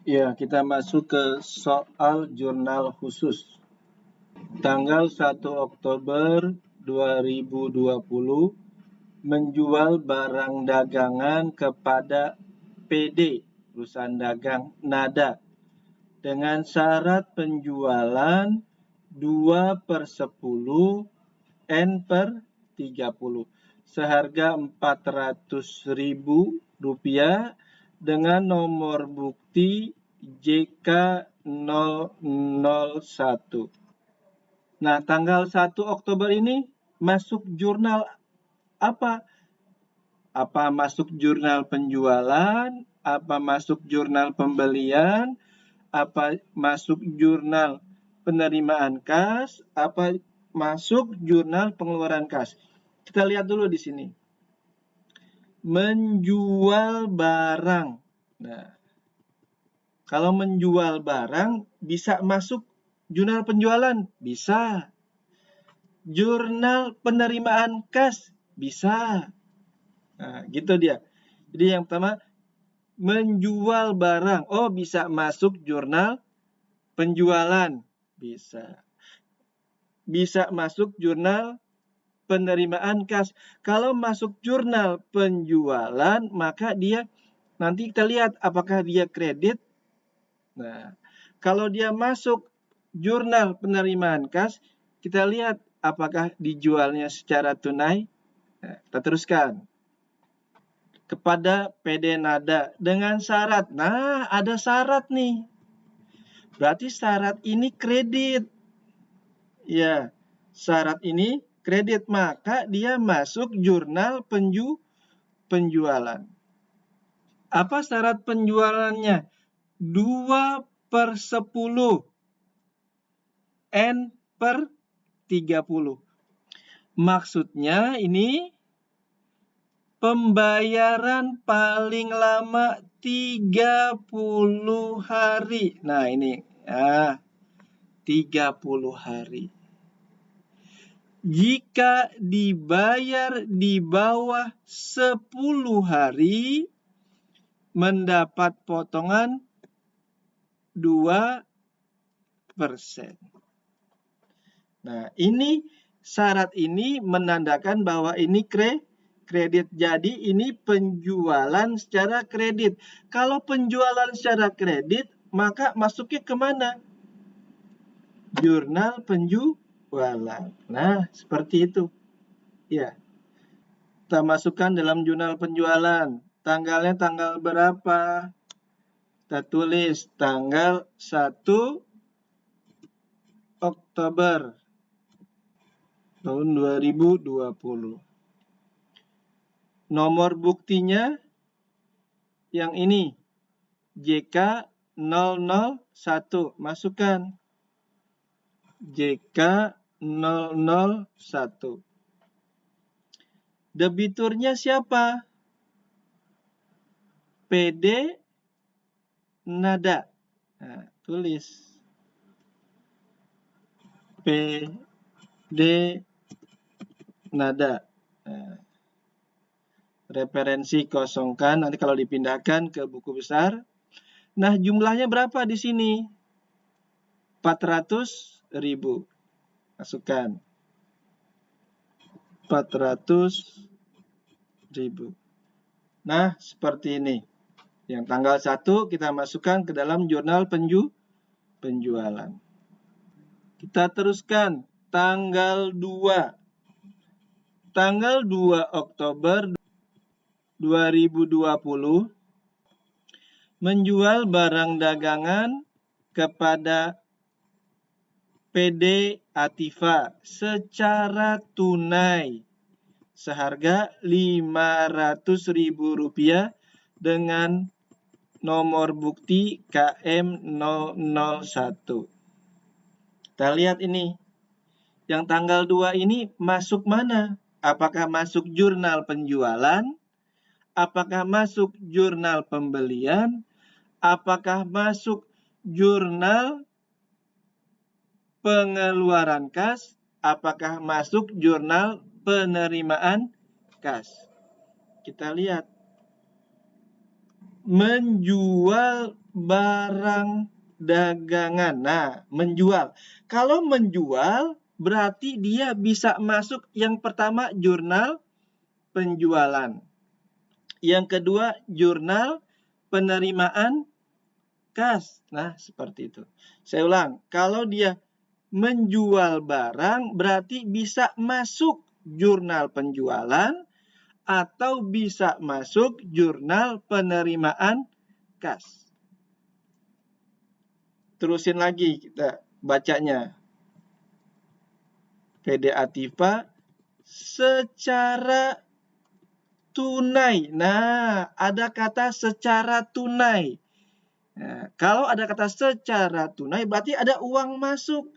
Ya, kita masuk ke soal jurnal khusus. Tanggal 1 Oktober 2020 menjual barang dagangan kepada PD, perusahaan dagang Nada, dengan syarat penjualan 2/10 N per 30 seharga Rp400.000 dengan nomor bukti JK001. Nah, tanggal 1 Oktober ini masuk jurnal apa? Apa masuk jurnal penjualan? Apa masuk jurnal pembelian? Apa masuk jurnal penerimaan kas? Apa masuk jurnal pengeluaran kas? Kita lihat dulu di sini. Menjual barang. Nah, kalau menjual barang bisa masuk jurnal penjualan? Bisa. Jurnal penerimaan kas? Bisa. Nah, gitu dia. Jadi yang pertama, menjual barang. Oh, bisa masuk jurnal penjualan. Bisa. Bisa masuk jurnal penerimaan kas. Kalau masuk jurnal penjualan, maka dia nanti kita lihat apakah dia kredit. Nah, kalau dia masuk jurnal penerimaan kas, kita lihat apakah dijualnya secara tunai. Nah, kita teruskan. Kepada PD Nada dengan syarat. Nah, ada syarat nih. Berarti syarat ini kredit. Ya, syarat ini kredit, maka dia masuk jurnal penjualan. Apa syarat penjualannya? 2/10 N per 30. Maksudnya ini pembayaran paling lama 30 hari. Nah, ini 30 hari. Jika dibayar di bawah 10 hari, mendapat potongan 2%. Nah, ini syarat ini menandakan bahwa ini kredit. Jadi, ini penjualan secara kredit. Kalau penjualan secara kredit, maka masuknya kemana? Jurnal penjualan. Nah, seperti itu. Ya. Kita masukkan dalam jurnal penjualan. Tanggalnya tanggal berapa? Kita tulis tanggal 1 Oktober tahun 2020. Nomor buktinya yang ini, JK001. Masukkan JK001. Debiturnya siapa? PD Nada. Nah, tulis PD Nada. Nah, referensi kosongkan, nanti kalau dipindahkan ke buku besar. Nah, jumlahnya berapa di sini? 400.000. Masukkan 400.000. Nah, seperti ini. Yang tanggal 1 kita masukkan ke dalam jurnal penjualan. Kita teruskan tanggal 2. Tanggal 2 Oktober 2020 menjual barang dagangan kepada PD Atifa secara tunai seharga Rp500.000 dengan nomor bukti KM001. Kita lihat ini. Yang tanggal 2 ini masuk mana? Apakah masuk jurnal penjualan? Apakah masuk jurnal pembelian? Apakah masuk jurnal pengeluaran kas? Apakah masuk jurnal penerimaan kas? Kita lihat. menjual barang dagangan. Nah, menjual. Kalau menjual, berarti dia bisa masuk yang pertama jurnal penjualan. Yang kedua, jurnal penerimaan kas. Nah, seperti itu. Saya ulang, kalau dia menjual barang, berarti bisa masuk jurnal penjualan atau bisa masuk jurnal penerimaan kas. Terusin lagi kita bacanya. PD Ativa secara tunai. Nah, ada kata secara tunai. Nah, kalau ada kata secara tunai, berarti ada uang masuk.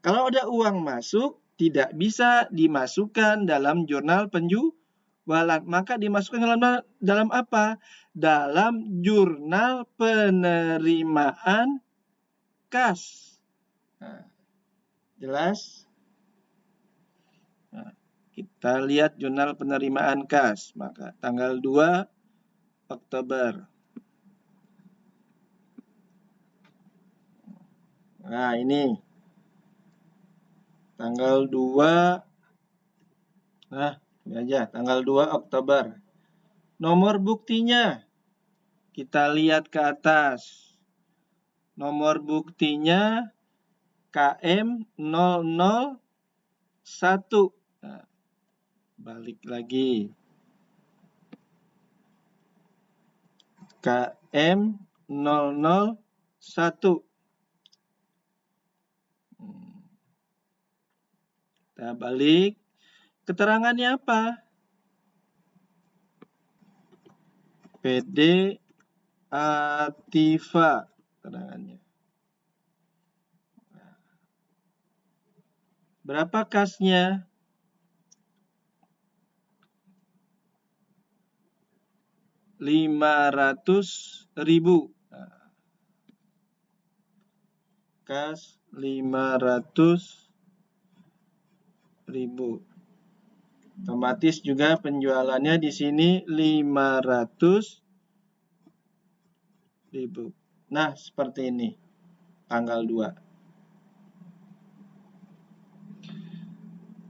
Kalau ada uang masuk, tidak bisa dimasukkan dalam jurnal penjualan. Maka dimasukkan dalam apa? Dalam jurnal penerimaan kas. Nah, jelas? Nah, kita lihat jurnal penerimaan kas. Maka tanggal 2 Oktober. Nah, ini. Tanggal 2. Nah, ini aja. Tanggal 2 Oktober. Nomor buktinya. Kita lihat ke atas. Nomor buktinya KM001. Nah, balik lagi. KM001. Kita balik. Keterangannya apa? PD Ativa. Keterangannya. Berapa kasnya? 500.000. Nah, kas 500.000. Otomatis juga penjualannya di sini 500.000. Nah, seperti ini. Tanggal 2.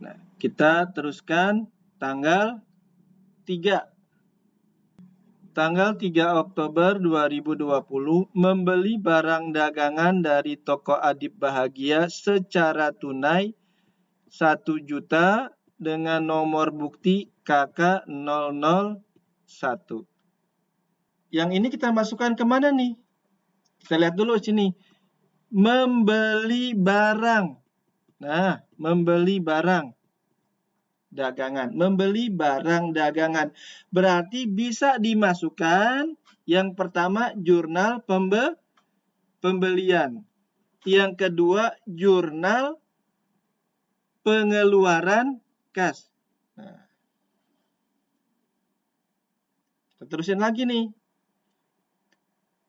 Nah, kita teruskan tanggal 3. Tanggal 3 Oktober 2020, membeli barang dagangan dari toko Adib Bahagia secara tunai 1 juta dengan nomor bukti KK001. Yang ini kita masukkan kemana nih? Kita lihat dulu sini. Membeli barang. Nah, membeli barang dagangan. Membeli barang dagangan. Berarti bisa dimasukkan yang pertama jurnal pembelian. Yang kedua jurnal pengeluaran kas. Nah, kita terusin lagi nih.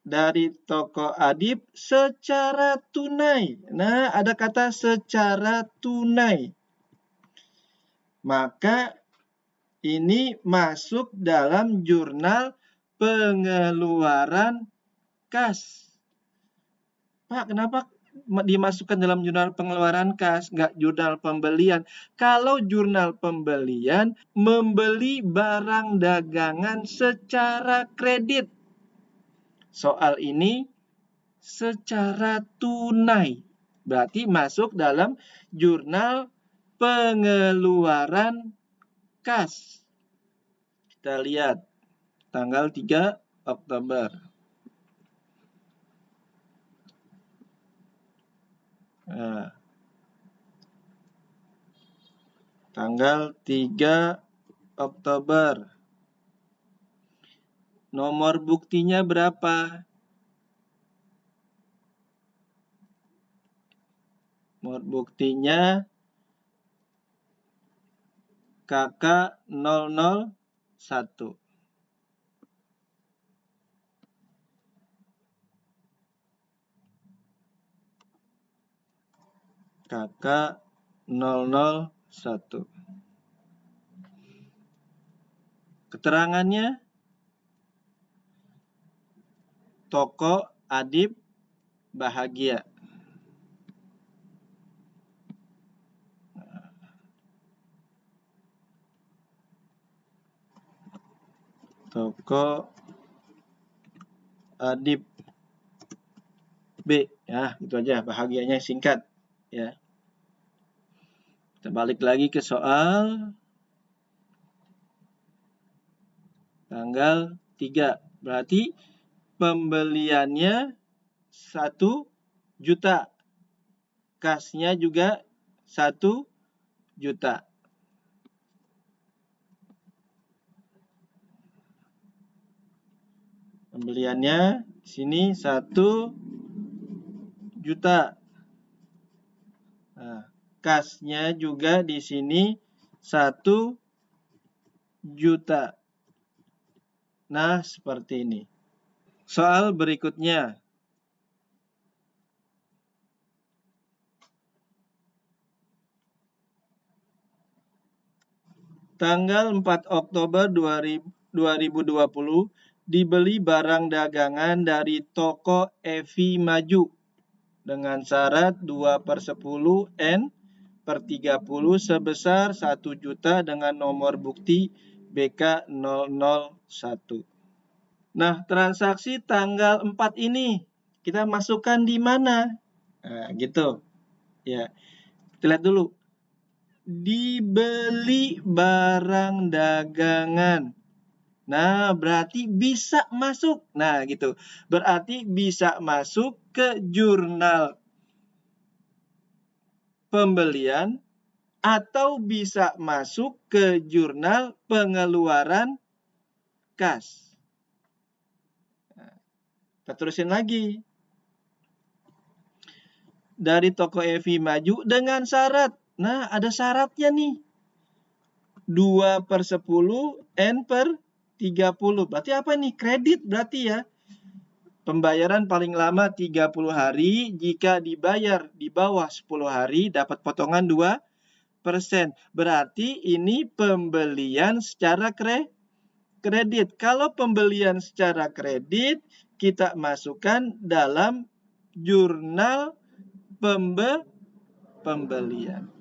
Dari toko Adib secara tunai. Nah, ada kata secara tunai. Maka ini masuk dalam jurnal pengeluaran kas. Pak, kenapa dimasukkan dalam jurnal pengeluaran kas, nggak jurnal pembelian? Kalau jurnal pembelian, membeli barang dagangan secara kredit. Soal ini secara tunai. Berarti masuk dalam jurnal pengeluaran kas. Kita lihat tanggal 3 Oktober. Nah, tanggal 3 Oktober. Nomor buktinya berapa? Nomor buktinya KK001. KK001. Keterangannya Toko Adib bahagia. Toko Adib B. Ya, itu aja, bahagianya singkat. Ya. Kita balik lagi ke soal tanggal 3. Berarti pembeliannya 1 juta. Kasnya juga 1 juta. Pembeliannya di sini 1 juta. Nah, kasnya juga di sini 1 juta. Nah, seperti ini. Soal berikutnya. Tanggal 4 Oktober 2020 dibeli barang dagangan dari toko Evi Maju dengan syarat 2/10 N/30 sebesar 1 juta dengan nomor bukti BK001. Nah, transaksi tanggal 4 ini kita masukkan di mana? Nah, gitu. Ya. Kita lihat dulu. Dibeli barang dagangan. Nah, berarti bisa masuk. Nah, gitu. Berarti bisa masuk ke jurnal pembelian atau bisa masuk ke jurnal pengeluaran kas. Nah, kita terusin lagi. Dari toko Evi Maju dengan syarat. Nah, ada syaratnya nih. 2/10 N/30. Berarti apa nih? Kredit berarti ya. Pembayaran paling lama 30 hari. Jika dibayar di bawah 10 hari, dapat potongan 2%. Berarti ini pembelian secara kredit. Kalau pembelian secara kredit, kita masukkan dalam jurnal pembelian.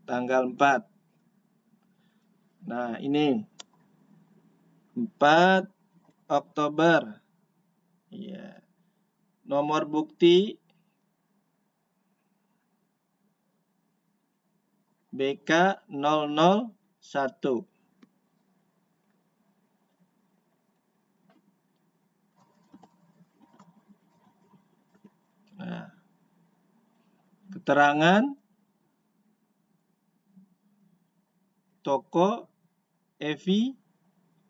Tanggal 4. Nah, ini 4 Oktober. Ya. Nomor bukti BK001. Nah, keterangan toko Evi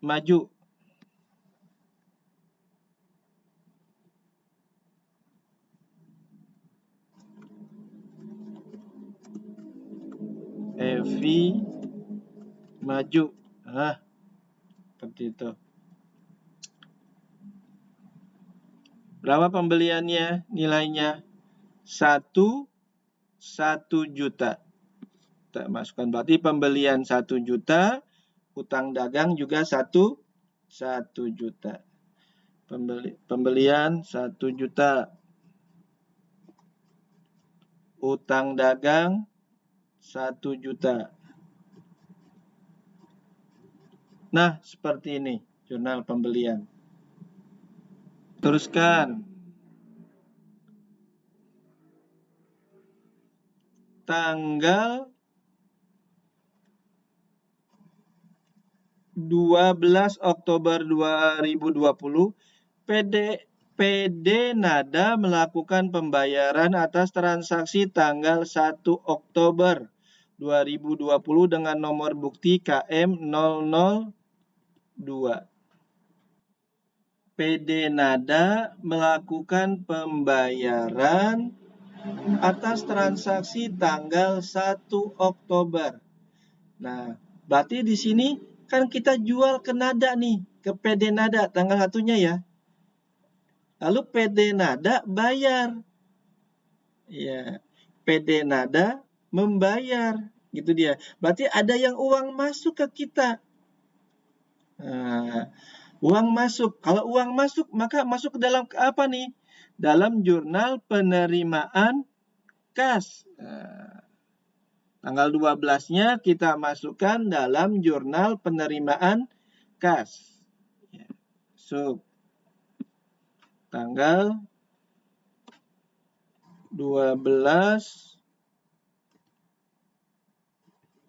Maju. Evi Maju. Nah, seperti itu. Berapa pembeliannya? Nilainya 1 juta. Kita masukkan berarti pembelian 1 juta, utang dagang juga 1 juta. Pembelian 1 juta. Utang dagang 1 juta. Nah, seperti ini jurnal pembelian. Teruskan. Tanggal 12 Oktober 2020, PD Nada melakukan pembayaran atas transaksi tanggal 1 Oktober 2020 dengan nomor bukti KM002. PD Nada melakukan pembayaran atas transaksi tanggal 1 Oktober. Nah, berarti di sini kan kita jual ke Nada nih, ke PD Nada tanggal 1-nya ya. Lalu PD Nada bayar. Ya, PD Nada membayar, gitu dia. Berarti ada yang uang masuk ke kita. Nah, Uang masuk. Kalau uang masuk, maka masuk ke dalam apa nih? Dalam jurnal penerimaan kas. Nah, tanggal 12-nya kita masukkan dalam jurnal penerimaan kas. Ya, masuk. Tanggal 12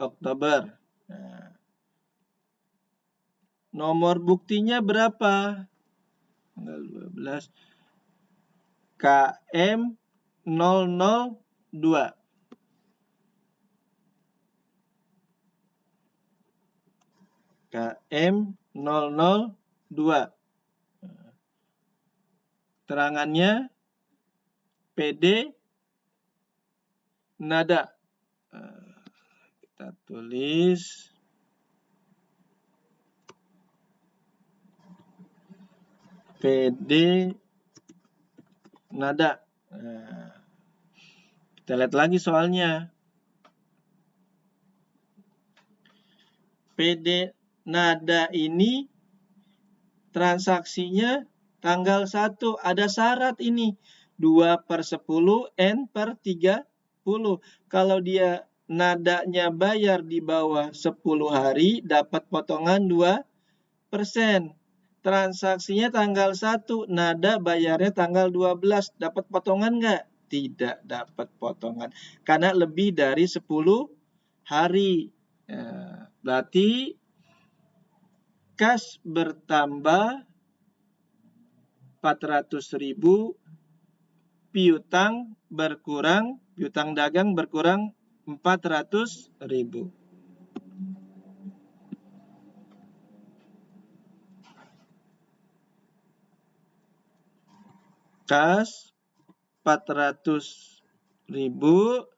Oktober. Nah, nomor buktinya berapa? Tanggal 12. KM 002. KM 002. Terangannya PD nada. Kita tulis PD nada. Nah, kita lihat lagi soalnya. PD nada ini transaksinya tanggal 1. Ada syarat ini. 2/10 N per 30. Kalau dia nadanya bayar di bawah 10 hari, dapat potongan 2%. Transaksinya tanggal 1, nada bayarnya tanggal 12. Dapat potongan nggak? Tidak dapat potongan. Karena lebih dari 10 hari. Nah, berarti kas bertambah 400.000, piutang berkurang, piutang dagang berkurang 400.000. Kas 400.000,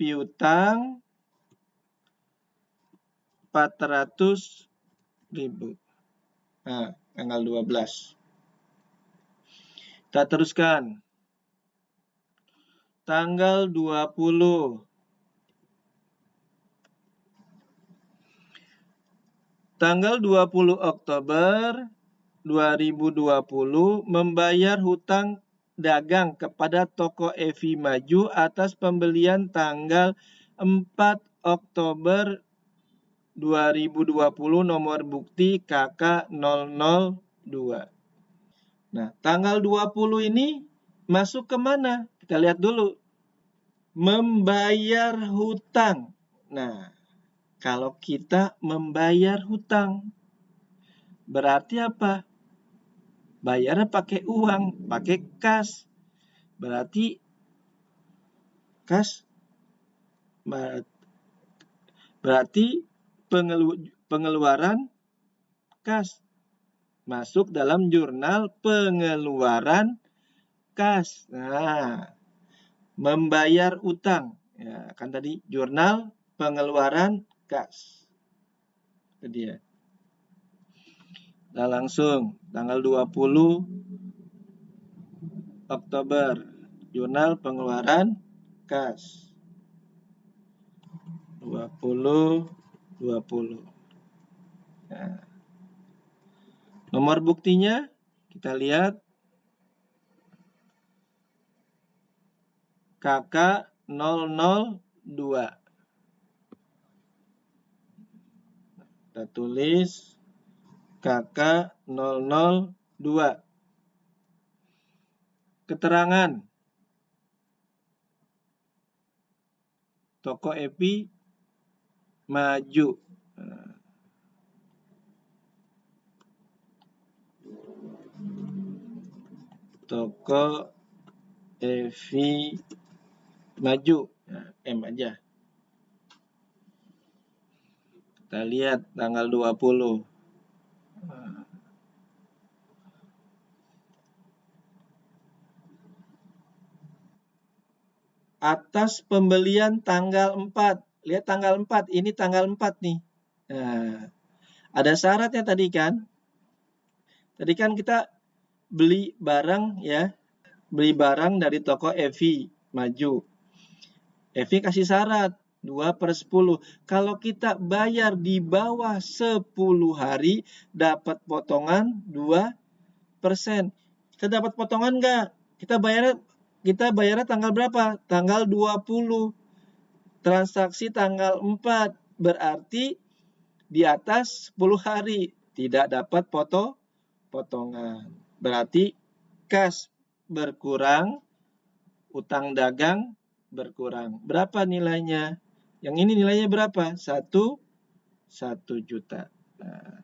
piutang 400.000. Nah, tanggal 12. Kita teruskan. Tanggal 20. Tanggal 20 Oktober 2020 membayar hutang dagang kepada toko Evi Maju atas pembelian tanggal 4 Oktober 2020 nomor bukti KK002. Nah, tanggal 20 ini masuk ke mana? Kita lihat dulu. Membayar hutang. Nah, kalau kita membayar hutang, berarti apa? Bayarnya pakai uang, pakai kas. Berarti kas berarti pengeluaran kas masuk dalam jurnal pengeluaran kas. Nah, membayar utang. Ya, kan tadi jurnal pengeluaran kas. Itu dia. Nah, langsung tanggal 20 Oktober, jurnal pengeluaran kas. 2020. Nah, nomor buktinya kita lihat KK002. Kita tulis KK002. Keterangan toko Evi Maju. Toko Evi Maju. Nah, M aja. Kita lihat tanggal 20. Atas pembelian tanggal 4. Lihat tanggal 4. Ini tanggal 4 nih. Nah, ada syaratnya tadi kan. Tadi kan kita beli barang ya. Beli barang dari toko Evi Maju. Evi kasih syarat. 2/10. Kalau kita bayar di bawah 10 hari, dapat potongan 2%. Kita dapat potongan nggak? Kita bayarnya tanggal berapa? Tanggal 20. Transaksi tanggal 4. Berarti di atas 10 hari. Tidak dapat potongan. Berarti kas berkurang, utang dagang berkurang. Berapa nilainya? Yang ini nilainya berapa? 1 juta. Nah,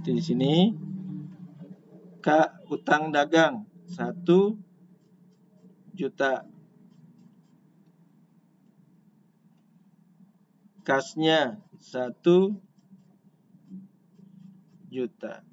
di sini utang dagang 1 juta. Kasnya 1 juta.